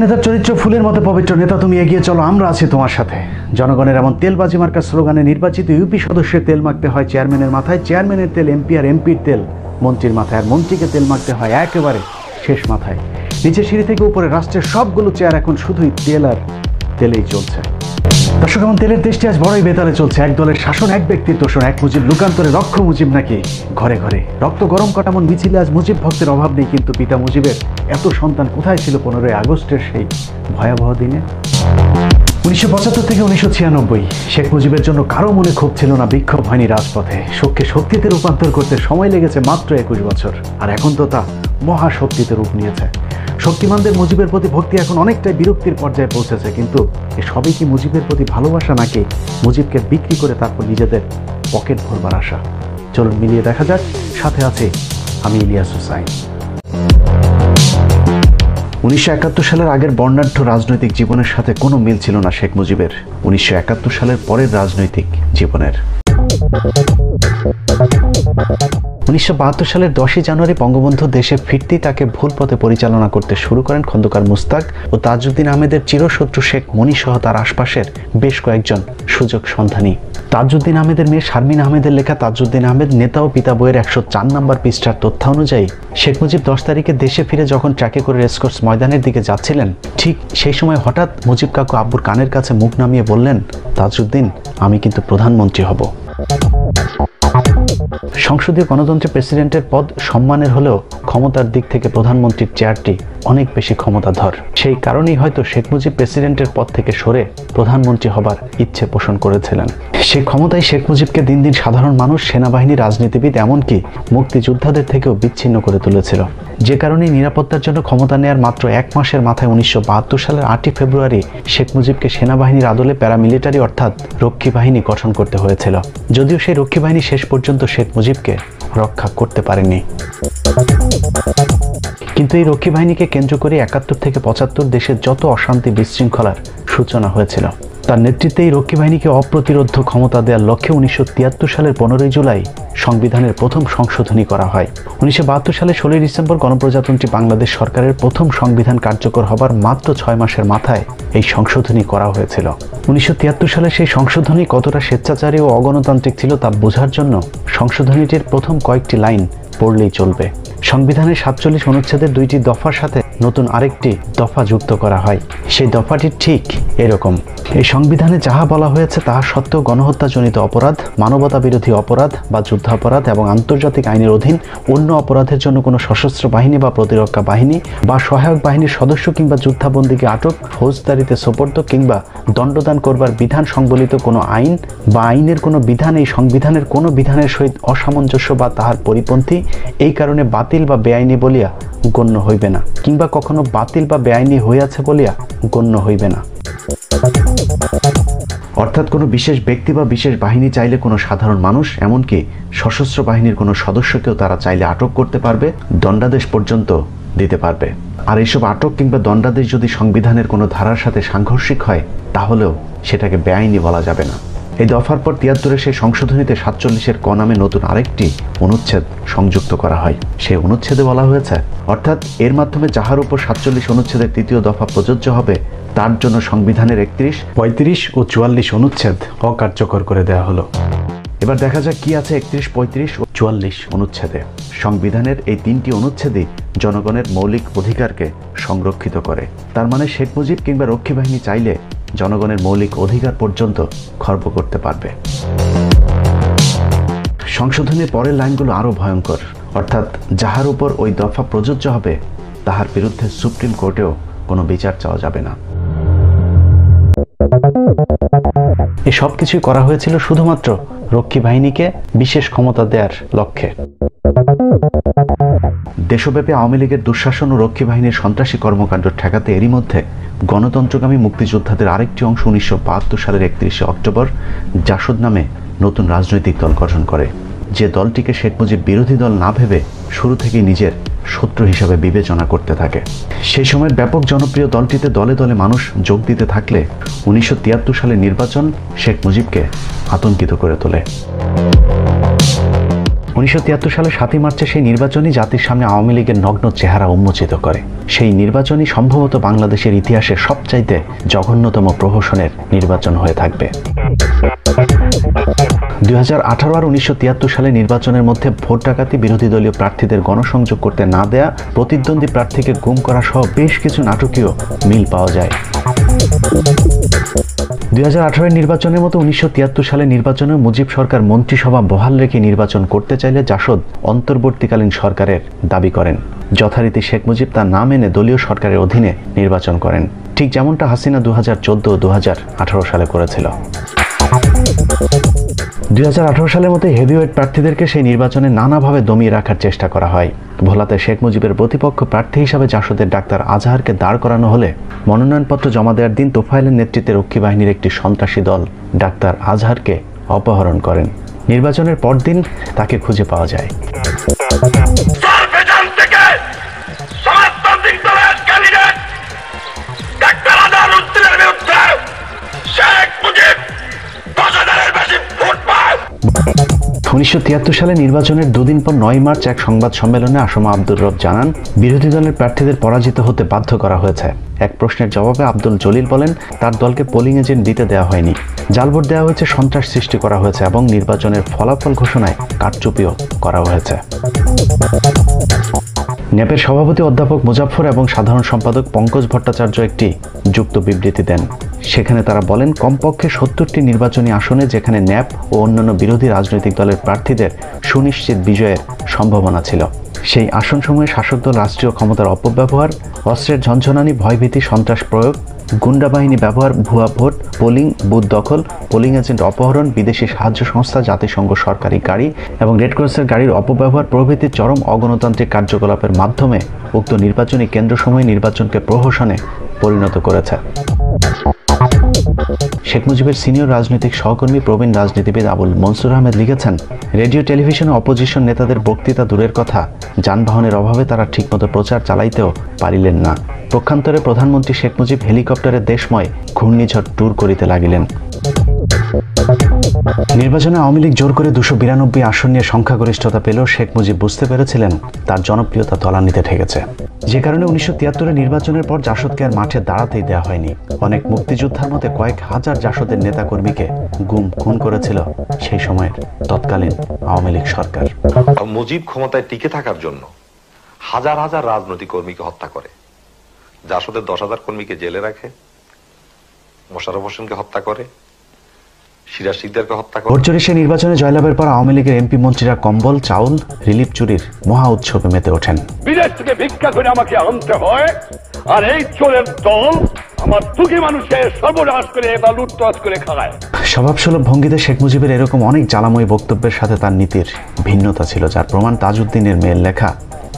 নেতার চরিত্র ফুলের মতো পবিত্র। নেতা তুমি এগিয়ে চলো, আমরা আছি তোমার সাথে। জনগণের এমন তেলবাজি মার্কা স্লোগানে নির্বাচিত ইউপি সদস্যের তেল মাখতে হয় চেয়ারম্যানের মাথায়, চেয়ারম্যানের তেল এমপি আর এমপির তেল মন্ত্রীর মাথায়, আর মন্ত্রীকে তেল মাখতে হয় একেবারে শেষ মাথায়। নিচের সিঁড়ি থেকে উপরে রাষ্ট্রের সবগুলো চেয়ার এখন শুধুই তেল আর তেলেই চলছে। দর্শক, এমন তেলের দেশটি আজ বড়ই বেতালে চলছে। এক দলের শাসন, এক ব্যক্তির তোষণ, এক মুজিব লুকান্তরে রক্ষ মুজিব নাকি ঘরে ঘরে। রক্ত গরম কাটামন মিছিলে আজ মুজিব ভক্তের অভাব নেই, কিন্তু পিতা মুজিবের এত সন্তান কোথায় ছিল 15ই আগস্টের সেই ভয়াবহ দিনে? 1975 থেকে 1996 শেখ মুজিবের জন্য কারো মনে ক্ষোভ ছিল না, বিক্ষোভ হয়নি রাজপথে। শোককে শক্তিতে রূপান্তর করতে সময় লেগেছে মাত্র 21 বছর, আর এখন তো তা মহাশক্তিতে রূপ নিয়েছে। শক্তিমানদের মুজিবের প্রতি ভক্তি এখন অনেকটাই বিরক্তির পর্যায়ে পৌঁছেছে, কিন্তু এসবই কি মুজিবের প্রতি ভালোবাসা নাকি মুজিবকে বিক্রি করে তারপর নিজেদের পকেট ভরবার আশা? চলুন মিলিয়ে দেখা যাক। সাথে আছে আমি ইলিয়াস হুসাইন। 1971 সালের আগের বর্ণাঢ্য রাজনৈতিক জীবনের সাথে কোনো মিল ছিল না শেখ মুজিবের 1971 সালের পরের রাজনৈতিক জীবনের। 1972 সালের 10ই জানুয়ারি বঙ্গবন্ধু দেশে ফিরতেই তাকে ভুল পথে পরিচালনা করতে শুরু করেন খন্দকার মুস্তাক ও তাজউদ্দিন আহমেদের চিরশত্রু শেখ মনি সহ তার আশপাশের বেশ কয়েকজন সুযোগ সন্ধানী। তাজউদ্দিন আহমেদের মেয়ে শারমিন আহমেদের লেখা তাজউদ্দিন আহমেদ নেতা ও পিতা বইয়ের 104 নম্বর পৃষ্ঠার তথ্য অনুযায়ী শেখ মুজিব 10 তারিখে দেশে ফিরে যখন ট্রাকে করে রেসকোর্স ময়দানের দিকে যাচ্ছিলেন, ঠিক সেই সময় হঠাৎ মুজিব কাকু আব্বুর কানের কাছে মুখ নামিয়ে বললেন, তাজউদ্দিন, আমি কিন্তু প্রধানমন্ত্রী হব। সংসদীয় গণতন্ত্রে প্রেসিডেন্টের পদ সম্মানের হলেও ক্ষমতার দিক থেকে প্রধানমন্ত্রীর চেয়ারটি অনেক বেশি ক্ষমতাধর। সেই কারণেই হয়তো শেখ মুজিব প্রেসিডেন্টের পদ থেকে সরে প্রধানমন্ত্রী হবার ইচ্ছে পোষণ করেছিলেন। সেই ক্ষমতায় শেখ মুজিবকে দিন দিন সাধারণ মানুষ, সেনাবাহিনী, রাজনীতিবিদ, এমনকি মুক্তিযোদ্ধাদের থেকেও বিচ্ছিন্ন করে তুলেছিল। যে কারণে নিরাপত্তার জন্য ক্ষমতা নেয়ার মাত্র 1 মাসের মাথায় 1972 সালের 8ই ফেব্রুয়ারি শেখ মুজিবকে সেনাবাহিনীর আদলে প্যারামিলিটারি অর্থাৎ রক্ষী বাহিনী গঠন করতে হয়েছিল। যদিও সেই রক্ষী বাহিনী শেষ পর্যন্ত শেখ মুজিবকে রক্ষা করতে পারেনি, কিন্তু এই রক্ষী বাহিনীকে কেন্দ্র করে 71 থেকে 75 দেশের যত অশান্তি বিশৃঙ্খলার সূচনা হয়েছিল, তার নেতৃত্বে এই রক্ষী বাহিনীকে অপ্রতিরোধ্য ক্ষমতা দেওয়ার লক্ষ্যে 1973 সালের 15ই জুলাই সংবিধানের প্রথম সংশোধনী করা হয়। 1972 সালে 16ই ডিসেম্বর গণপ্রজাতন্ত্রী বাংলাদেশ সরকারের প্রথম সংবিধান কার্যকর হবার মাত্র 6 মাসের মাথায় এই সংশোধনী করা হয়েছিল। 1973 সালে সেই সংশোধনী কতটা স্বেচ্ছাচারী ও অগণতান্ত্রিক ছিল তা বোঝার জন্য সংশোধনীটির প্রথম কয়েকটি লাইন পড়লেই চলবে। সংবিধানের 47 অনুচ্ছেদের 2টি দফার সাথে নতুন আরেকটি দফা যুক্ত করা হয়। সেই দফাটি ঠিক এরকম: এই সংবিধানে যাহা বলা হয়েছে তাহা সত্ত্বেও গণহত্যাজনিত অপরাধ, মানবতা বিরোধী অপরাধ বা যুদ্ধাপরাধ এবং আন্তর্জাতিক আইনের অধীন অন্য অপরাধের জন্য কোনো সশস্ত্র বাহিনী বা প্রতিরক্ষা বাহিনী বা সহায়ক বাহিনীর সদস্য কিংবা যুদ্ধাবন্দীকে আটক, ফৌজদারিতে সোপর্দ কিংবা দণ্ডদান করবার বিধান সংবলিত কোনো আইন বা আইনের কোনো বিধান এই সংবিধানের কোনো বিধানের সহিত অসামঞ্জস্য বা তাহার পরিপন্থী এই কারণে বাতিল বা বেআইনি বলিয়া গণ্য হইবে না, কিংবা কখনো বাতিল বা বেআইনি হইয়াছে বলিয়া গণ্য হইবে না। অর্থাৎ কোনো বিশেষ ব্যক্তি বা বিশেষ বাহিনী চাইলে কোনো সাধারণ মানুষ, এমনকি সশস্ত্র বাহিনীর কোনো সদস্যকেও তারা চাইলে আটক করতে পারবে, দণ্ডাদেশ পর্যন্ত দিতে পারবে। আর এইসব আটক কিংবা দণ্ডাদেশ যদি সংবিধানের কোনো ধারার সাথে সাংঘর্ষিক হয়, তাহলেও সেটাকে বেআইনি বলা যাবে না। এই দফার পর 73-এর সেই সংশোধনীতে 47-এর ক নামে নতুন আরেকটি অনুচ্ছেদ সংযুক্ত করা হয়। সেই অনুচ্ছেদে বলা হয়েছে, অর্থাৎ এর মাধ্যমে যাহার উপর 47 অনুচ্ছেদের 3য় দফা প্রযোজ্য হবে তার জন্য সংবিধানের 31, 35 ও 44 অনুচ্ছেদ অকার্যকর করে দেওয়া হলো। এবার দেখা যাক কি আছে 31, 35 ও 44 অনুচ্ছেদে। সংবিধানের এই 3টি অনুচ্ছেদই জনগণের মৌলিক অধিকারকে সংরক্ষিত করে। তার মানে শেখ মুজিব কিংবা রক্ষী বাহিনী চাইলে জনগণের মৌলিক অধিকার পর্যন্ত খর্ব করতে পারবে। সংশোধনের পরের লাইনগুলো আরো ভয়ঙ্কর, অর্থাৎ যাহার উপর ওই দফা প্রযোজ্য হবে তাহার বিরুদ্ধে সুপ্রিম কোর্টেও কোনো বিচার চাওয়া যাবে না। এই সব কিছুই করা হয়েছিল শুধুমাত্র রক্ষী বাহিনীকে বিশেষ ক্ষমতা দেওয়ার লক্ষ্যে। দেশব্যাপী আওয়ামী লীগের দুঃশাসন ও রক্ষী বাহিনীর সন্ত্রাসী কর্মকাণ্ড ঠেকাতে এরই মধ্যে গণতন্ত্রকামী মুক্তিযোদ্ধাদের আরেকটি অংশ 1972 সালের 31শে অক্টোবর জাসদ নামে নতুন রাজনৈতিক দল গঠন করে, যে দলটিকে শেখ মুজিব বিরোধী দল না ভেবে শুরু থেকেই নিজের শত্রু হিসাবে বিবেচনা করতে থাকে। সেই সময়ের ব্যাপক জনপ্রিয় দলটিতে দলে দলে মানুষ যোগ দিতে থাকলে 1973 সালের নির্বাচন শেখ মুজিবকে আতঙ্কিত করে তোলে। 1973 সালের 7 মার্চে সেই নির্বাচনই জাতির সামনে আওয়ামী লীগের নগ্ন চেহারা উন্মোচিত করে। সেই নির্বাচনই সম্ভবত বাংলাদেশের ইতিহাসে সবচাইতে জঘন্যতম প্রহসনের নির্বাচন হয়ে থাকবে। 2018 আর 1973 সালে নির্বাচনের মধ্যে ভোট ডাকাতি, বিরোধী দলীয় প্রার্থীদের গণসংযোগ করতে না দেয়া, প্রতিদ্বন্দ্বী প্রার্থীকে গুম করা সহ বেশ কিছু নাটকীয় মিল পাওয়া যায়। 2018 নির্বাচনের মতো 1973 সালে নির্বাচনে মুজিব সরকার মন্ত্রিসভা বহাল রেখে নির্বাচন করতে চাইলে জাসদ অন্তর্বর্তীকালীন সরকারের দাবি করেন। যথারীতি শেখ মুজিব তা না মেনে দলীয় সরকারের অধীনে নির্বাচন করেন, ঠিক যেমনটা হাসিনা 2014 ও 2018 সালে করেছিল। 2018 সালের মতো হেভিওয়েট প্রার্থীদেরকে সেই নির্বাচনে নানাভাবে দমিয়ে রাখার চেষ্টা করা হয়। ভোলাতে শেখ মুজিবের প্রতিপক্ষ প্রার্থী হিসাবে জাসদের ডাক্তার আজহারকে দাঁড় করানো হলে মনোনয়নপত্র জমা দেওয়ার দিন তোফায়েলের নেতৃত্বে রক্ষী বাহিনীর একটি সন্ত্রাসী দল ডাক্তার আজহারকে অপহরণ করেন। নির্বাচনের পরদিন তাকে খুঁজে পাওয়া যায়। উনিশশো 1973 সালে নির্বাচনের দুদিন পর 9 মার্চ এক সংবাদ সম্মেলনে আসমা আব্দুর রব জানান, বিরোধী দলের প্রার্থীদের পরাজিত হতে বাধ্য করা হয়েছে। এক প্রশ্নের জবাবে আব্দুল জলিল বলেন, তার দলকে পোলিং এজেন্ট দিতে দেওয়া হয়নি, জাল ভোট দেওয়া হয়েছে, সন্ত্রাস সৃষ্টি করা হয়েছে এবং নির্বাচনের ফলাফল ঘোষণায় কারচুপিও করা হয়েছে। ন্যাপের সভাপতি অধ্যাপক মুজাফফর এবং সাধারণ সম্পাদক পঙ্কজ ভট্টাচার্য একটি যুক্ত বিবৃতি দেন। সেখানে তারা বলেন, কমপক্ষে 70টি নির্বাচনী আসনে যেখানে ন্যাপ ও অন্যান্য বিরোধী রাজনৈতিক দলের প্রার্থীদের সুনিশ্চিত বিজয়ের সম্ভাবনা ছিল, সেই আসনসমূহে শাসক দল রাষ্ট্রীয় ক্ষমতার অপব্যবহার, অস্ত্রের ঝনঝনানি, ভয়ভীতি, সন্ত্রাস প্রয়োগ, গুন্ডা বাহিনী ব্যবহার, ভুয়া ভোট, পোলিং বুথ দখল, পোলিং এজেন্ট অপহরণ, বিদেশি সাহায্য সংস্থা, জাতিসংঘ সরকারি গাড়ি এবং রেডক্রসের গাড়ির অপব্যবহার প্রভৃতি চরম অগণতান্ত্রিক কার্যকলাপের মাধ্যমে উক্ত নির্বাচনী কেন্দ্রসমূহে নির্বাচনকে প্রহসনে পরিণত করেছে। শেখ মুজিবের সিনিয়র রাজনৈতিক সহকর্মী প্রবীণ রাজনীতিবিদ আবুল মনসুর আহমেদ লিখেছেন, রেডিও টেলিভিশনে অপোজিশন নেতাদের বক্তৃতা দূরের কথা, যানবাহনের অভাবে তারা ঠিকমতো প্রচার চালাইতেও পারিলেন না। পক্ষান্তরে প্রধানমন্ত্রী শেখ মুজিব হেলিকপ্টারে দেশময় ঘূর্ণিঝড় ট্যুর করিতে লাগিলেন। নির্বাচনে আওয়ামী লীগ জোর করে 292 আসন নিয়ে সংখ্যাগরিষ্ঠতা পেলেও শেখ মুজিব বুঝতে পেরেছিলেন তার জনপ্রিয়তা তলানিতে ঠেকেছে। যে কারণে 1973 নির্বাচনের পর জাসদকে আর মাঠে দাঁড়াতেই দেওয়া হয়নি। অনেক মুক্তিযোদ্ধার মতে কয়েক হাজার জাসদের নেতাকর্মীকে গুম খুন করেছিল সেই সময়ের তৎকালীন আওয়ামী লীগ সরকার। মুজিব ক্ষমতায় টিকে থাকার জন্য হাজার হাজার রাজনৈতিক কর্মীকে হত্যা করে, জাসদের 10,000 কর্মীকে জেলে রাখে, মোশাররফ হোসেনকে হত্যা করে, সিরাজ শিকদারকে হত্যা করে। ভোট চুরি নির্বাচনে জয়লাভের পর আওয়ামী লীগের এমপি মন্ত্রীরা কম্বল, চাউল, রিলিফ চুরির মহা উৎসবে মেতে ওঠেন। বিদেশ থেকে ভিক্ষা করে আমাকে আনতে হয়, আর এই চোরের দল আমার দুঃখী মানুষের সর্বনাশ করে বা লুটতরাজ করে খায়। স্বভাবসুলভ ভঙ্গিতে শেখ মুজিবের এরকম অনেক জ্বালাময়ী বক্তব্যের সাথে তার নীতির ভিন্নতা ছিল, যার প্রমাণ তাজউদ্দিনের মেয়ের লেখা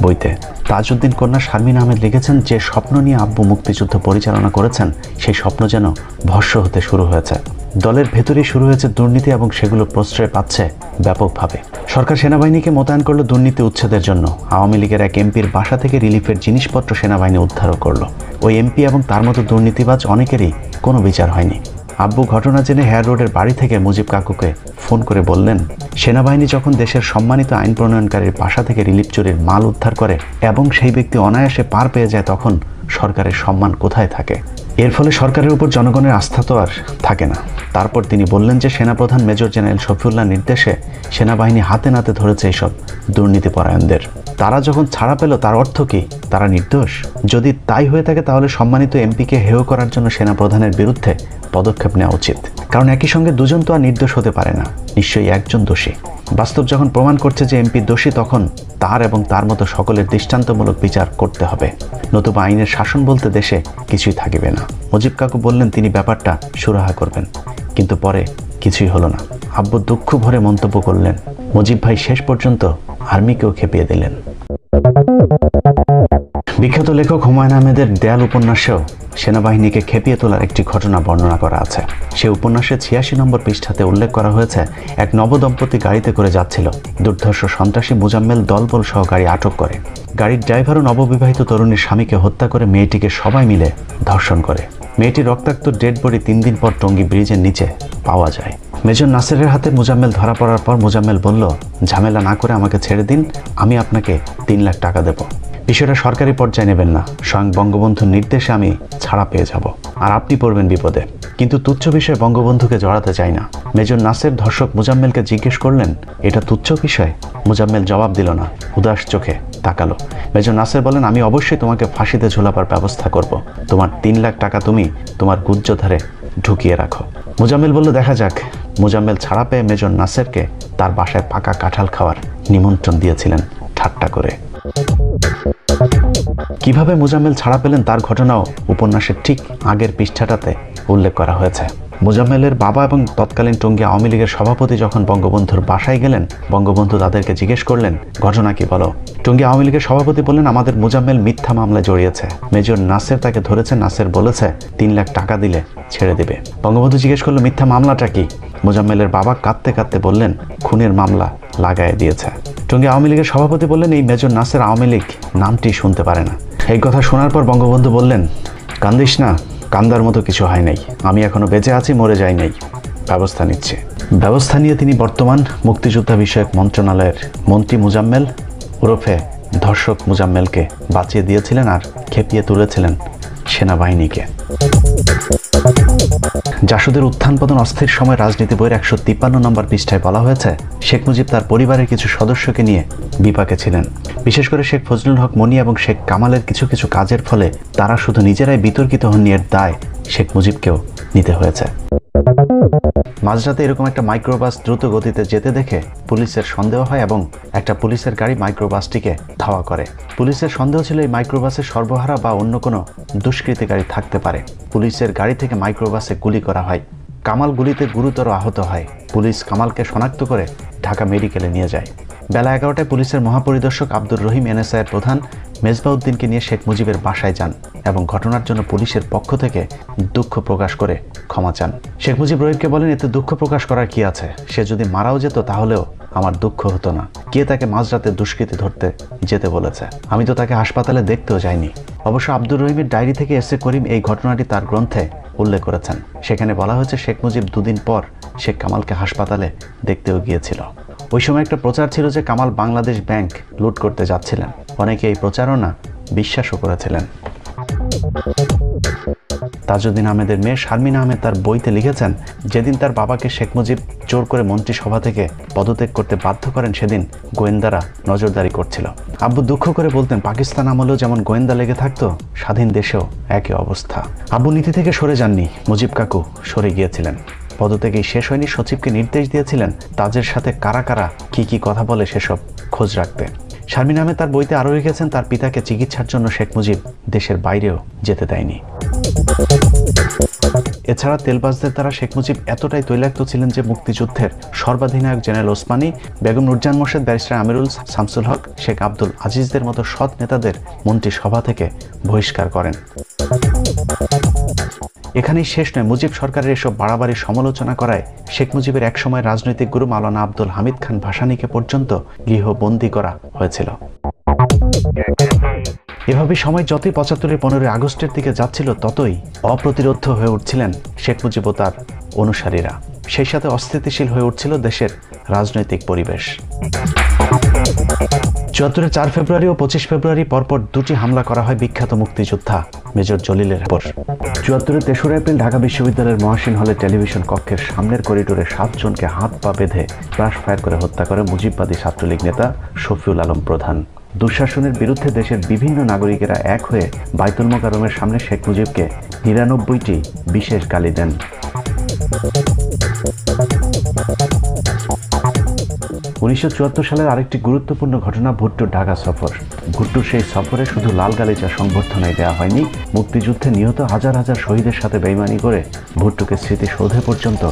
বইতে। তাজউদ্দিন কন্যা শারমিন আহমেদ লিখেছেন, যে স্বপ্ন নিয়ে আব্বু মুক্তিযুদ্ধ পরিচালনা করেছেন সেই স্বপ্ন যেন ভস্ম হতে শুরু হয়েছে। দলের ভেতরেই শুরু হয়েছে দুর্নীতি এবং সেগুলো প্রশ্রয় পাচ্ছে ব্যাপকভাবে। সরকার সেনাবাহিনীকে মোতায়েন করলো দুর্নীতি উচ্ছেদের জন্য। আওয়ামী লীগের এক এমপির বাসা থেকে রিলিফের জিনিসপত্র সেনাবাহিনী উদ্ধারও করলো। ওই এমপি এবং তার মতো দুর্নীতিবাজ অনেকেরই কোনো বিচার হয়নি। আব্বু ঘটনা জেনে হেয়ার রোডের বাড়ি থেকে মুজিব কাকুকে ফোন করে বললেন, সেনাবাহিনী যখন দেশের সম্মানিত আইন প্রণয়নকারীর বাসা থেকে রিলিফ চুরির মাল উদ্ধার করে এবং সেই ব্যক্তি অনায়াসে পার পেয়ে যায়, তখন সরকারের সম্মান কোথায় থাকে? এর ফলে সরকারের উপর জনগণের আস্থা তো আর থাকে না। তারপর তিনি বললেন যে সেনাপ্রধান মেজর জেনারেল শফিউল্লাহর নির্দেশে সেনাবাহিনী হাতে নাতে ধরেছে এইসব দুর্নীতিপরায়ণদের। তারা যখন ছাড়া পেল তার অর্থ কি? তারা নির্দোষ? যদি তাই হয়ে থাকে তাহলে সম্মানিত এমপিকে হেয় করার জন্য সেনাপ্রধানের বিরুদ্ধে পদক্ষেপ নেওয়া উচিত, কারণ একই সঙ্গে দুজন তো আর নির্দোষ হতে পারে না, নিশ্চয়ই একজন দোষী। বাস্তব যখন প্রমাণ করছে যে এমপি দোষী, তখন তার এবং তার মতো সকলের দৃষ্টান্তমূলক বিচার করতে হবে, নতুবা আইনের শাসন বলতে দেশে কিছুই থাকিবে না। মুজিব কাকু বললেন তিনি ব্যাপারটা সুরাহা করবেন, কিন্তু পরে কিছুই হলো না। আব্বু দুঃখ ভরে মন্তব্য করলেন, মুজিব ভাই শেষ পর্যন্ত আর্মিকেও খেপিয়ে দিলেন। বিখ্যাত লেখক হুমায়ুন আহমেদের দেয়াল উপন্যাসেও সেনাবাহিনীকে খেপিয়ে তোলার একটি ঘটনা বর্ণনা করা আছে। সে উপন্যাসে 86 নম্বর পৃষ্ঠাতে উল্লেখ করা হয়েছে, এক নবদম্পতি গাড়িতে করে যাচ্ছিল। দুর্ধর্ষ সন্ত্রাসী মুজাম্মেল দলবল সহ গাড়ি আটক করে। গাড়ির ড্রাইভারও নববিবাহিত তরুণীর স্বামীকে হত্যা করে মেয়েটিকে সবাই মিলে ধর্ষণ করে। মেয়েটির রক্তাক্ত ডেড বডি 3 দিন পর টঙ্গী ব্রিজের নিচে পাওয়া যায়। মেজর নাসেরের হাতে মোজাম্মেল ধরা পড়ার পর মোজাম্মেল বলল, ঝামেলা না করে আমাকে ছেড়ে দিন, আমি আপনাকে 3 লাখ টাকা দেব। বিষয়টা সরকারি পর্যায়ে নেবেন না, স্বয়ং বঙ্গবন্ধুর নির্দেশে আমি ছাড়া পেয়ে যাব, আর আপনি পড়বেন বিপদে। কিন্তু তুচ্ছ বিষয়ে বঙ্গবন্ধুকে জড়াতে চাই না। মেজর নাসের ধর্ষক মোজাম্মেলকে জিজ্ঞেস করলেন, এটা তুচ্ছ বিষয়? মোজাম্মেল জবাব দিল না, উদাস চোখে তাকালো। মেজর নাসের বলেন, আমি অবশ্যই তোমাকে ফাঁসিতে ঝোলাবার ব্যবস্থা করব। তোমার 3 লাখ টাকা তুমি তোমার গুজ্জধারে ঢুকিয়ে রাখো। মোজাম্মেল বলল, দেখা যাক। মোজাম্মেল ছাড়া পেয়ে মেজর নাসেরকে তার বাসায় পাকা কাঁঠাল খাওয়ার নিমন্ত্রণ দিয়েছিলেন ঠাট্টা করে। কিভাবে মোজাম্মেল ছাড়া পেলেন তার ঘটনাও উপন্যাসের ঠিক আগের পৃষ্ঠাটাতে উল্লেখ করা হয়েছে। মোজাম্মেলের বাবা এবং তৎকালীন টঙ্গী আওয়ামী লীগের সভাপতি যখন বঙ্গবন্ধুর বাসায় গেলেন, বঙ্গবন্ধু তাদেরকে জিজ্ঞেস করলেন, ঘটনা কি বলো? টঙ্গী আওয়ামী লীগের সভাপতি বললেন, আমাদের মোজাম্মেল মিথ্যা মামলায় জড়িয়েছে, মেজর নাসের তাকে ধরেছে, নাসের বলেছে 3 লাখ টাকা দিলে ছেড়ে দেবে। বঙ্গবন্ধু জিজ্ঞেস করলো, মিথ্যা মামলাটা কি? মোজাম্মেলের বাবা কাঁদতে কাঁদতে বললেন, খুনের মামলা লাগায় দিয়েছে। টঙ্গী আওয়ামী লীগের সভাপতি বললেন, এই মেজর নাসের আওয়ামী লীগ নামটি শুনতে পারে না। এই কথা শোনার পর বঙ্গবন্ধু বললেন, কান্দিস না, কান্দার মতো কিছু হয় নাই, আমি এখনো বেঁচে আছি, মরে যাই নাই, ব্যবস্থা নিচ্ছে। ব্যবস্থা নিয়ে তিনি বর্তমান মুক্তিযোদ্ধা বিষয়ক মন্ত্রণালয়ের মন্ত্রী মোজাম্মেল ওরফে ধর্ষক মোজাম্মেলকে বাঁচিয়ে দিয়েছিলেন আর খেপিয়ে তুলেছিলেন সেনাবাহিনীকে। জাসদের উত্থান পতন অস্থির সময় রাজনীতি বইয়ের 153 নম্বর পৃষ্ঠায় বলা হয়েছে, শেখ মুজিব তার পরিবারের কিছু সদস্যকে নিয়ে বিপাকে ছিলেন। বিশেষ করে শেখ ফজলুল হক মনি এবং শেখ কামালের কিছু কিছু কাজের ফলে তারা শুধু নিজেরাই বিতর্কিত হননি, এর দায় শেখ মুজিবকেও নিতে হয়েছে। মাঝরাতে এরকম একটা মাইক্রোবাস দ্রুত গতিতে যেতে দেখে পুলিশের সন্দেহ হয় এবং একটা পুলিশের গাড়ি মাইক্রোবাসটিকে ধাওয়া করে। পুলিশের সন্দেহ ছিল এই মাইক্রোবাসে সর্বহারা বা অন্য কোনো দুষ্কৃতিকারী থাকতে পারে। পুলিশের গাড়ি থেকে মাইক্রোবাসে গুলি করা হয়। কামাল গুলিতে গুরুতর আহত হয়। পুলিশ কামালকে শনাক্ত করে ঢাকা মেডিকেলে নিয়ে যায়। বেলা 11টায় পুলিশের মহাপরিদর্শক আব্দুর রহিম এনএসআইয়ের প্রধান মেজবাউদ্দিনকে নিয়ে শেখ মুজিবের বাসায় যান এবং ঘটনার জন্য পুলিশের পক্ষ থেকে দুঃখ প্রকাশ করে ক্ষমা চান। শেখ মুজিব রহিমকে বলেন, এতে দুঃখ প্রকাশ করার কি আছে? সে যদি মারাও যেত তাহলেও আমার দুঃখ হতো না। কে তাকে মাঝরাতে দুষ্কৃতী ধরতে যেতে বলেছে? আমি তো তাকে হাসপাতালে দেখতেও যাইনি। অবশ্য আব্দুর রহিমের ডায়েরি থেকে এসে করিম এই ঘটনাটি তার গ্রন্থে উল্লেখ করেছেন। সেখানে বলা হয়েছে, শেখ মুজিব 2 দিন পর শেখ কামালকে হাসপাতালে দেখতেও গিয়েছিল। ওই সময় একটা প্রচার ছিল যে কামাল বাংলাদেশ ব্যাংক লুট করতে যাচ্ছিলেন। অনেকে এই প্রচারণা বিশ্বাসও করেছিলেন। তাজউদ্দিন আহমেদের মেয়ে শারমিন আহমেদ তার বইতে লিখেছেন, যেদিন তার বাবাকে শেখ মুজিব জোর করে মন্ত্রিসভা থেকে পদত্যাগ করতে বাধ্য করেন, সেদিন গোয়েন্দারা নজরদারি করছিল। আব্বু দুঃখ করে বলতেন, পাকিস্তান আমলেও যেমন গোয়েন্দা লেগে থাকতো, স্বাধীন দেশেও একই অবস্থা। আব্বু নীতি থেকে সরে যাননি, মুজিব কাকু সরে গিয়েছিলেন। পদত্যাগেই শেষ হয়নি, সচিবকে নির্দেশ দিয়েছিলেন তাজের সাথে কারা কারা কি কথা বলে সেসব খোঁজ রাখতে। শারমিন আহমেদ তার বইতে আরও লিখেছেন, তার পিতাকে চিকিৎসার জন্য শেখ মুজিব দেশের বাইরেও যেতে দেয়নি। এছাড়া তেলবাজদের দ্বারা শেখ মুজিব এতটাই তৈলাক্ত ছিলেন যে মুক্তিযুদ্ধের সর্বাধিনায়ক জেনারেল ওসমানী, বেগম নূরজাহান মোর্শেদ, ব্যারিস্টার আমিরুল, শামসুল হক, শেখ আব্দুল আজিজদের মতো সৎ নেতাদের মন্ত্রিসভা থেকে বহিষ্কার করেন। এখানেই শেষ নয়, মুজিব সরকারের এসব বাড়াবাড়ি সমালোচনা করায় শেখ মুজিবের একসময় রাজনৈতিক গুরু মাওলানা আব্দুল হামিদ খান ভাসানীকে পর্যন্ত গৃহবন্দী করা হয়েছিল। এভাবে সময় যতই 75-এর 15 আগস্টের দিকে যাচ্ছিল, ততই অপ্রতিরোধ্য হয়ে উঠছিলেন শেখ মুজিব ও তার অনুসারীরা। সেই সাথে অস্থিতিশীল হয়ে উঠছিল দেশের রাজনৈতিক পরিবেশ। 74-এর 4 ফেব্রুয়ারি ও 25 ফেব্রুয়ারি পরপর 2টি হামলা করা হয় বিখ্যাত মুক্তিযোদ্ধা মেজর জলিলের উপর। 74-এর 3রা এপ্রিল ঢাকা বিশ্ববিদ্যালয়ের মহাসিন হলে টেলিভিশন কক্ষের সামনের করিডোরে 7 জনকে হাত পা বেঁধে ক্রাশ ফায়ার করে হত্যা করে মুজিববাদী ছাত্রলীগ নেতা শফিউল আলম প্রধান। দুঃশাসনের বিরুদ্ধে দেশের বিভিন্ন নাগরিকেরা এক হয়ে বাইতুল মোকাররমের সামনে শেখ মুজিবকে 99টি বিশেষ গালি দেন। 1974 সালের আরেকটি গুরুত্বপূর্ণ ঘটনা ভুট্টোর ঢাকা সফর। ভুট্টোর সেই সফরে শুধু লাল গালিচা সংবর্ধনায় দেওয়া হয়নি, মুক্তিযুদ্ধে নিহত হাজার হাজার শহীদের সাথে বেইমানি করে ভুট্টোকে স্মৃতিসৌধে পর্যন্ত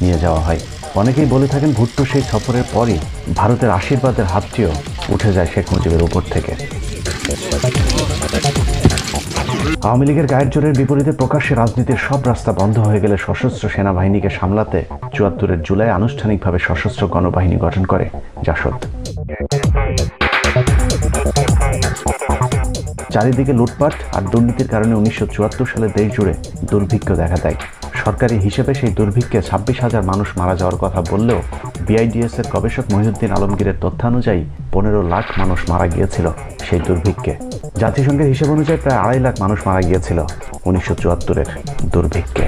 নিয়ে যাওয়া হয়। অনেকেই বলে থাকেন, ভুট্টো সেই সফরের পরই ভারতের আশীর্বাদের হাতটিও উঠে যায় শেখ মুজিবের উপর থেকে। আওয়ামী লীগের গায়ের জোরের বিপরীতে প্রকাশ্যে রাজনীতির সব রাস্তা বন্ধ হয়ে গেলে সশস্ত্র সেনাবাহিনীকে সামলাতে 74-এর জুলাই আনুষ্ঠানিকভাবে সশস্ত্র গণবাহিনী গঠন করে জাসদ। চারিদিকে লুটপাট আর দুর্নীতির কারণে 1974 সালে দেশ জুড়ে দুর্ভিক্ষ দেখা দেয়। সরকারি হিসেবে সেই দুর্ভিক্ষে 26,000 মানুষ মারা যাওয়ার কথা বললেও বিআইডিএস এর গবেষক মহিউদ্দিন আলমগীরের তথ্যানুযায়ী 15 লাখ মানুষ মারা গিয়েছিল সেই দুর্ভিক্ষে। জাতিসংঘের হিসেব অনুযায়ী প্রায় 2.5 লাখ মানুষ মারা গিয়েছিল 1974-এর দুর্ভিক্ষে।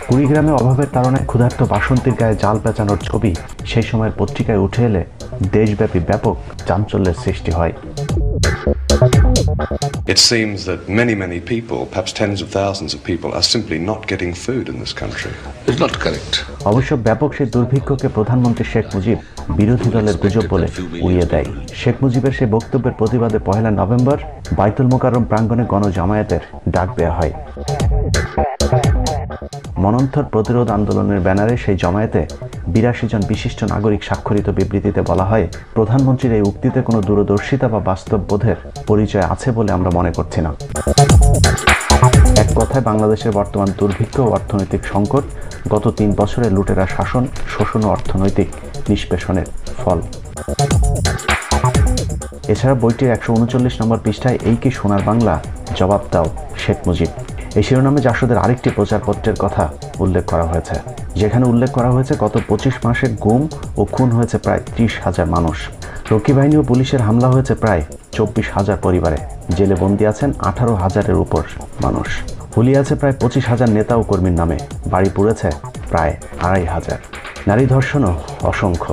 কুড়িগ্রামে অভাবের তাড়নায় ক্ষুধার্ত বাসন্তীর গায়ে জাল পেঁচানোর ছবি সেই সময়ের পত্রিকায় উঠে এলে দেশব্যাপী ব্যাপক চাঞ্চল্যের সৃষ্টি হয়। It seems that many people, perhaps tens of thousands of people, are simply not getting food in this country. It's not correct. অবশ্য ব্যাপক সেই দুর্ভিক্ষকে প্রধানমন্ত্রী শেখ মুজিব বিরোধী দলের গুজব বলে উড়িয়ে দেয়। শেখ মুজিবের সেই বক্তব্যের প্রতিবাদে 1 নভেম্বর বাইতুল মোকাররম প্রাঙ্গণে গণজামায়াতের ডাক দেয়া হয়। মনন্থর প্রতিরোধ আন্দোলনের ব্যানারে সেই জমায়েতে 82 জন বিশিষ্ট নাগরিক স্বাক্ষরিত বিবৃতিতে বলা হয়, প্রধানমন্ত্রীর এই উক্তিতে কোনো দূরদর্শিতা বা বাস্তব বোধের পরিচয় আছে বলে আমরা মনে করছি না। এক কথায় বাংলাদেশের বর্তমান দুর্ভিক্ষ ও অর্থনৈতিক সংকট গত 3 বছরের লুটেরা শাসন, শোষণ ও অর্থনৈতিক নিষ্পেষণের ফল। এছাড়া বইটির 139 নম্বর পৃষ্ঠায় এই কি সোনার বাংলা, জবাব দাও শেখ মুজিব, এই শিরোনামে জাসদের আরেকটি প্রচারপত্রের কথা উল্লেখ করা হয়েছে, যেখানে উল্লেখ করা হয়েছে গত 25 মাসে গুম ও খুন হয়েছে প্রায় 30,000 মানুষ। রক্ষী বাহিনী ও পুলিশের হামলা হয়েছে প্রায় 24,000 পরিবারে, জেলে বন্দী আছেন 18,000-এর উপর মানুষ, হুলিয়ে আছে প্রায় 25,000 নেতা ও কর্মীর নামে, বাড়ি পুড়েছে প্রায় 2,500, নারী ধর্ষণও অসংখ্য।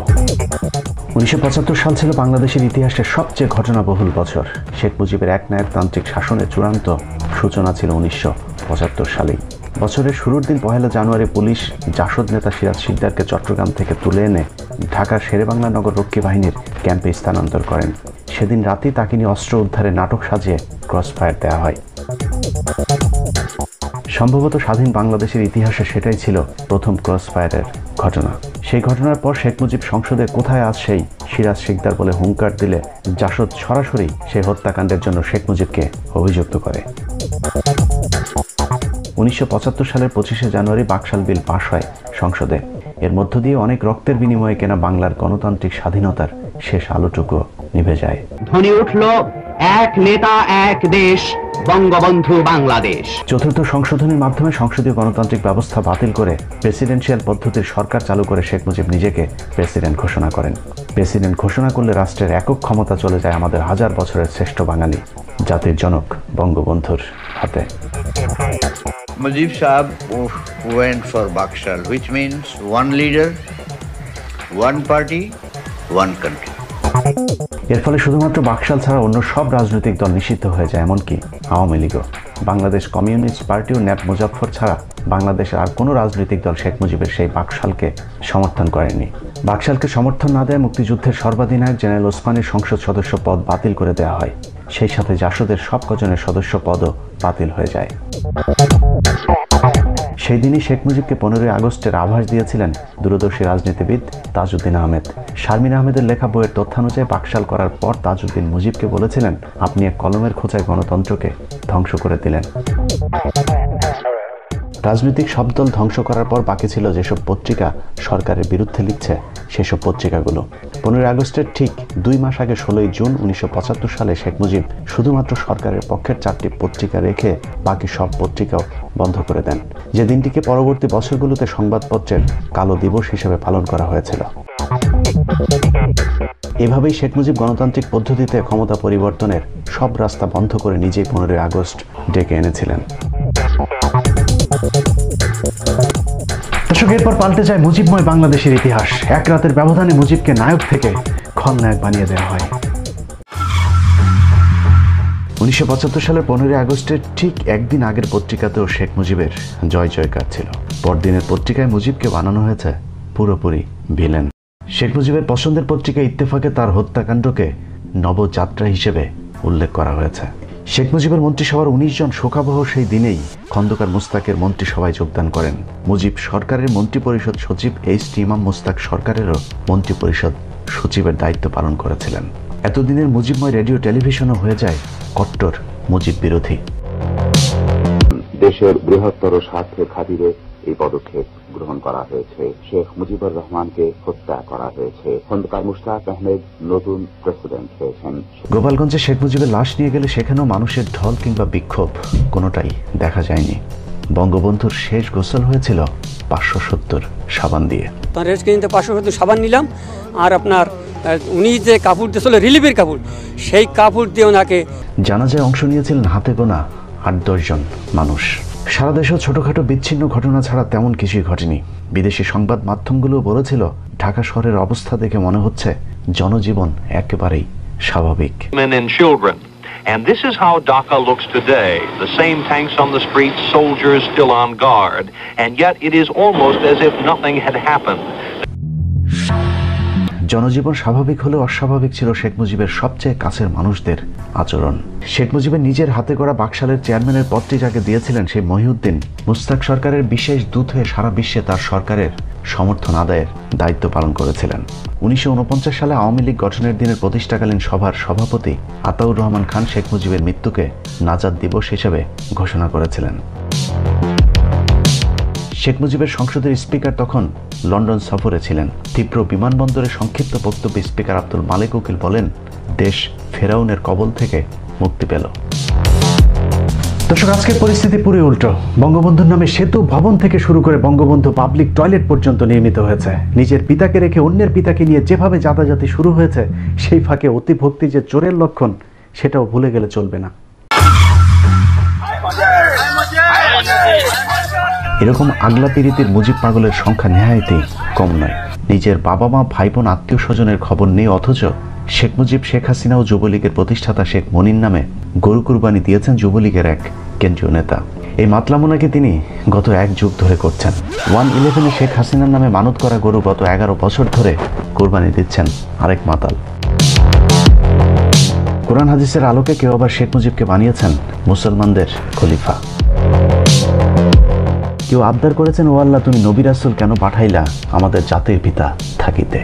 1975 সাল ছিল বাংলাদেশের ইতিহাসের সবচেয়ে ঘটনাবহুল বছর। শেখ মুজিবের একনায়কতান্ত্রিক শাসনের চূড়ান্ত সূচনা ছিল 1975 সালেই। বছরের শুরুর দিন 1 জানুয়ারি পুলিশ জাসদ নেতা সিরাজ শিকদারকে চট্টগ্রাম থেকে তুলে এনে ঢাকার শেরেবাংলা নগর রক্ষী বাহিনীর ক্যাম্পে স্থানান্তর করেন। সেদিন রাতেই তাকে নিয়ে অস্ত্র উদ্ধারে নাটক সাজিয়ে ক্রসফায়ার দেওয়া হয়। সম্ভবত স্বাধীন বাংলাদেশের ইতিহাসে সেটাই ছিল প্রথম ক্রসফায়ারের ঘটনা। সেই ঘটনার পর শেখ মুজিব সংসদে কোথায় আজ সেই সিরাজ শিকদার বলে হুঙ্কার দিলে জাসদ সরাসরি সেই হত্যাকাণ্ডের জন্য শেখ মুজিবকে অভিযুক্ত করে। 1975 সালের 25শে জানুয়ারি বাকশাল বিল পাশ হয় সংসদে। এর মধ্য দিয়ে অনেক রক্তের বিনিময়ে কেনা বাংলার গণতান্ত্রিক স্বাধীনতার শেষ আলোটুকু নিভে যায়। ধ্বনি উঠল এক নেতা এক দেশ, বঙ্গবন্ধু বাংলাদেশ। চতুর্থ সংশোধনীর মাধ্যমে সংসদীয় গণতান্ত্রিক ব্যবস্থা বাতিল করে প্রেসিডেন্সিয়াল পদ্ধতির সরকার চালু করে শেখ মুজিব নিজেকে প্রেসিডেন্ট ঘোষণা করেন। প্রেসিডেন্ট ঘোষণা করলে রাষ্ট্রের একক ক্ষমতা চলে যায় আমাদের 1000 বছরের শ্রেষ্ঠ বাঙালি জাতির জনক বঙ্গবন্ধুর হাতে। Mujib Saab went for Bakshal, which means one leader, one party, one country. এর ফলে শুধুমাত্র বাকশাল ছাড়া অন্য সব রাজনৈতিক দল নিষিদ্ধ হয়ে যায়, এমনকি আওয়ামী লীগও। বাংলাদেশ কমিউনিস্ট পার্টি ও ন্যাপ মুজাফফর ছাড়া বাংলাদেশের আর কোনো রাজনৈতিক দল শেখ মুজিবের সেই বাকশালকে সমর্থন করেনি। বাকশালকে সমর্থন না দেয় মুক্তিযুদ্ধের সর্বাধিনায়ক জেনারেল ওসমানীর সংসদ সদস্য পদ বাতিল করে দেওয়া হয়। সেই সাথে জাসদের সব কজনের সদস্য পদও বাতিল হয়ে যায়। সেই দিনই শেখ মুজিবকে 15 আগস্টের আভাস দিয়েছিলেন দূরদর্শী রাজনীতিবিদ তাজউদ্দিন আহমেদ। শারমিন আহমেদের লেখা বইয়ের তথ্যানুযায়ী বাকশাল করার পর তাজউদ্দিন মুজিবকে বলেছিলেন, আপনি এক কলমের খোঁচায় গণতন্ত্রকে ধ্বংস করে দিলেন। রাজনৈতিক সব দল ধ্বংস করার পর বাকি ছিল যেসব পত্রিকা সরকারের বিরুদ্ধে লিখছে সেসব পত্রিকাগুলো। 15 আগস্টের ঠিক 2 মাস আগে 16 জুন 1975 সালে শেখ মুজিব শুধুমাত্র সরকারের পক্ষের 4টি পত্রিকা রেখে বাকি সব পত্রিকাও বন্ধ করে দেন, যে দিনটিকে পরবর্তী বছরগুলোতে সংবাদপত্রের কালো দিবস হিসেবে পালন করা হয়েছিল। এভাবেই শেখ মুজিব গণতান্ত্রিক পদ্ধতিতে ক্ষমতা পরিবর্তনের সব রাস্তা বন্ধ করে নিজেই 15 আগস্ট ডেকে এনেছিলেন। দর্শক, এরপর পাল্টে যায় মুজিবময় বাংলাদেশের ইতিহাস। এক রাতের ব্যবধানে মুজিবকে নায়ক থেকে খলনায়ক বানিয়ে দেওয়া হয়। 1975 সালের 15 আগস্টের ঠিক একদিন আগের পত্রিকাতেও শেখ মুজিবের জয় জয়কার ছিল। পরদিনের পত্রিকায় মুজিবকে বানানো হয়েছে পুরোপুরি ভিলেন। শেখ মুজিবের পছন্দের পত্রিকা ইত্তেফাকে তার হত্যাকাণ্ডকে নবযাত্রা হিসেবে উল্লেখ করা হয়েছে। শেখ মুজিবের মন্ত্রিসভার 19 জন শোকাবহ সেই দিনেই খন্দকার মুস্তাকের মন্ত্রিসভায় যোগদান করেন। মুজিব সরকারের মন্ত্রিপরিষদ সচিব এইচ.টি. ইমাম মুস্তাক সরকারেরও মন্ত্রিপরিষদ সচিবের দায়িত্ব পালন করেছিলেন। এতদিনের মুজিবময় রেডিও টেলিভিশনও হয়ে যায় কট্টর মুজিব বিরোধী। দেশের বৃহত্তর স্বার্থের খাতিরে এই পদক্ষেপ গ্রহণ করা হয়েছে। শেখ মুজিবুর রহমানকে হত্যা করা হয়েছে। খন্দকার মুশতাক আহমেদ নতুন প্রেসিডেন্ট হয়েছেন। গোপালগঞ্জে শেখ মুজিবের লাশ নিয়ে গেলে সেখানেও মানুষের ঢল কিংবা বিক্ষোভ কোনোটাই দেখা যায়নি। বঙ্গবন্ধুর শেষ গোসল হয়েছিল 570 সাবান দিয়ে। রেড ক্লিনিতে 570 সাবান নিলাম, আর আপনার উনি যে কাপড় দিয়েছিল রিলিফের কাপড়, সেই কাপড় দিয়ে ওনাকে। জানাজায় অংশ নিয়েছিলেন হাতে গোনা 8-10 জন মানুষ। সারা দেশেও ছোটখাটো বিচ্ছিন্ন ঘটনা ছাড়া তেমন কিছুই ঘটেনি। বিদেশি সংবাদ মাধ্যমগুলো বলেছিল ঢাকা শহরের অবস্থা দেখে মনে হচ্ছে জনজীবন একেবারেই স্বাভাবিক। And this is how Dhaka looks today. The same tanks on the streets, soldiers still on guard, and yet it is almost as if nothing had happened. জনজীবন স্বাভাবিক হলেও অস্বাভাবিক ছিল শেখ মুজিবের সবচেয়ে কাছের মানুষদের আচরণ। শেখ মুজিবের নিজের হাতে গড়া বাকশালের চেয়ারম্যানের পদটি যাকে দিয়েছিলেন সেই মহিউদ্দিন মুস্তাক সরকারের বিশেষ দূত হয়ে সারা বিশ্বে তার সরকারের সমর্থন আদায়ের দায়িত্ব পালন করেছিলেন। 1949 সালে আওয়ামী লীগ গঠনের দিনের প্রতিষ্ঠাকালীন সভার সভাপতি আতাউর রহমান খান শেখ মুজিবের মৃত্যুকে নাজাত দিবস হিসেবে ঘোষণা করেছিলেন। শেখ মুজিবের সংসদের স্পিকার তখন লন্ডন সফরে ছিলেন। তীব্র বিমানবন্দরে সংক্ষিপ্ত বক্তব্যে স্পিকার আব্দুল মালেক উকিল বলেন, দেশ ফেরাউনের কবল থেকে মুক্তি পেল। দর্শক, আজকের পরিস্থিতি পুরো উল্টো। বঙ্গবন্ধুর নামে সেতু, ভবন থেকে শুরু করে বঙ্গবন্ধু পাবলিক টয়লেট পর্যন্ত নির্মিত হয়েছে। নিজের পিতাকে রেখে অন্যের পিতাকে নিয়ে যেভাবে জাতাজাতি শুরু হয়েছে, সেই ফাঁকে অতিভক্তি যে চোরের লক্ষণ, সেটাও ভুলে গেলে চলবে না। এরকম আগলা পিরিতির মুজিব পাগলের সংখ্যা নেহায়েতই কম নয়। নিজের বাবা মা, ভাই বোন, আত্মীয় স্বজনের খবর নেই, অথচ শেখ মুজিব, শেখ হাসিনা ও যুবলীগের প্রতিষ্ঠাতা শেখ মনির নামে গরু কুরবানি দিয়েছেন যুবলীগের এক কেন্দ্রীয় নেতা। এই মাতলামোনাকে তিনি গত 1 যুগ ধরে করছেন। 111-এ শেখ হাসিনার নামে মানত করা গরু গত 11 বছর ধরে কোরবানি দিচ্ছেন আরেক মাতাল। কোরআন হাদিসের আলোকে কেউ আবার শেখ মুজিবকে বানিয়েছেন মুসলমানদের খলিফা। কেউ আবদার করেছেন, ও আল্লাহ, তুমি নবী রাসূল কেন পাঠাইলা আমাদের জাতির পিতা থাকিতে।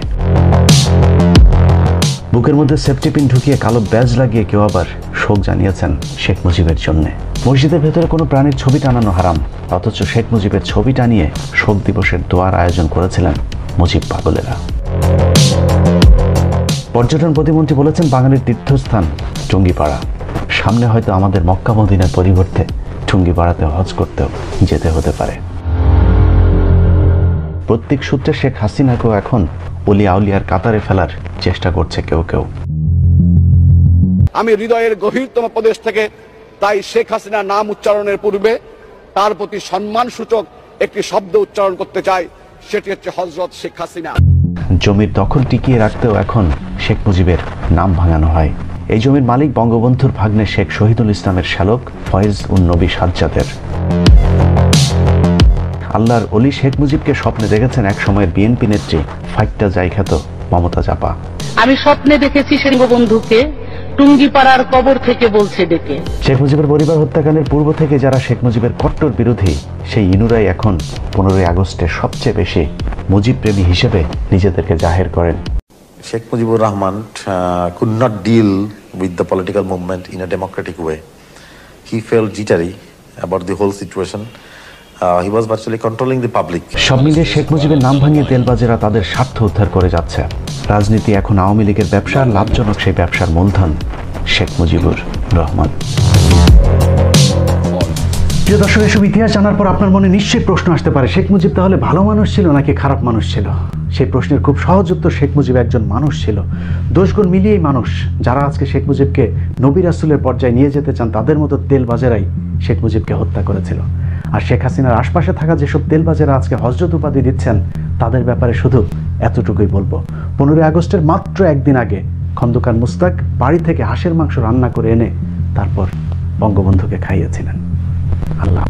বুকের মধ্যে সেফটি পিন ঢুকিয়ে কালো ব্যাজ লাগিয়ে কেউ আবার শোক জানিয়েছেন শেখ মুজিবের জন্য। মসজিদের ভেতরে কোনো প্রাণীর ছবি টানানো হারাম, অথচ শেখ মুজিবের ছবি টানিয়ে শোক দিবসের দোয়ার আয়োজন করেছিলেন মুজিব পাগলেরা। পর্যটন প্রতিমন্ত্রী বলেছেন, বাঙালির তীর্থস্থান টুঙ্গিপাড়া। সামনে হয়তো আমাদের মক্কা মদিনার পরিবর্তে টুঙ্গিপাড়াতে হজ করতেও যেতে হতে পারে। প্রত্যেক সূত্রে শেখ হাসিনাকেও এখন অলি আউলিয়ার কাতারে ফেলার চেষ্টা করছে কেউ কেউ। আমি হৃদয়ের গভীরতম প্রদেশ থেকে তাই শেখ হাসিনা নাম উচ্চারণের পূর্বে তার প্রতি সম্মান সূচক একটি শব্দ উচ্চারণ করতে চাই, সেটি হচ্ছে হযরত শেখ হাসিনা। জমির দখল টিকিয়ে রাখতেও এখন শেখ মুজিবের নাম ভাঙানো হয়। এই জমির মালিক বঙ্গবন্ধুর ভাগ্নে শেখ শহীদুল ইসলামের শ্যালক ফয়েজ উন নবী সাজ্জাদের। আল্লাহর অলি শেখ মুজিবকে স্বপ্নে দেখেছেন এক সময়ের বিএনপি নেত্রী ফাইটটা জায়খ্যাত মমতাজ আপা। আমি স্বপ্নে দেখেছি বঙ্গবন্ধুকে টুঙ্গিপাড়ার কবর থেকে বলছে ডেকে। শেখ মুজিবের পরিবার হত্যাকাণ্ডের পূর্ব থেকে যারা শেখ মুজিবের কট্টর বিরোধী, সেই ইনুরাই এখন 15ই আগস্টে সবচেয়ে বেশি মুজিব প্রেমী হিসেবে নিজেদেরকে জাহের করেন। Sheikh Mujibur Rahman could not deal with the political movement in a democratic way. He felt jittery about the whole situation. He was virtually controlling the public. সব মিলিয়ে শেখ মুজিবের নাম ভাঙিয়ে তেলবাজেরা তাদের স্বার্থ উদ্ধার করে যাচ্ছে। রাজনীতি এখন আওয়ামী লীগের ব্যবসা, লাভজনক সেই ব্যবসার মূলধন শেখ মুজিবুর রহমান। প্রিয় দর্শক, এসব ইতিহাস জানার পর আপনার মনে নিশ্চয়ই প্রশ্ন আসতে পারে, শেখ মুজিব তাহলে ভালো মানুষ ছিল নাকি খারাপ মানুষ ছিল? সেই প্রশ্নের খুব সহজ উত্তর, শেখ মুজিব একজন মানুষ ছিল। দোষগুণ মিলিয়েই মানুষ। যারা আজকে শেখ মুজিবকে নবী রাসূলের পর্যায়ে নিয়ে যেতে চান, তাদের মতো তেলবাজেরাই শেখ মুজিবকে হত্যা করেছিল। আর শেখ হাসিনার আশপাশে থাকা যেসব তেলবাজেরা আজকে হযরত উপাধি দিচ্ছেন, তাদের ব্যাপারে শুধু এতটুকুই বলবো, 15ই আগস্টের মাত্র একদিন আগে খন্দকার মুস্তাক বাড়ি থেকে হাঁসের মাংস রান্না করে এনে তারপর বঙ্গবন্ধুকে খাইয়েছিলেন। আল্লাহ।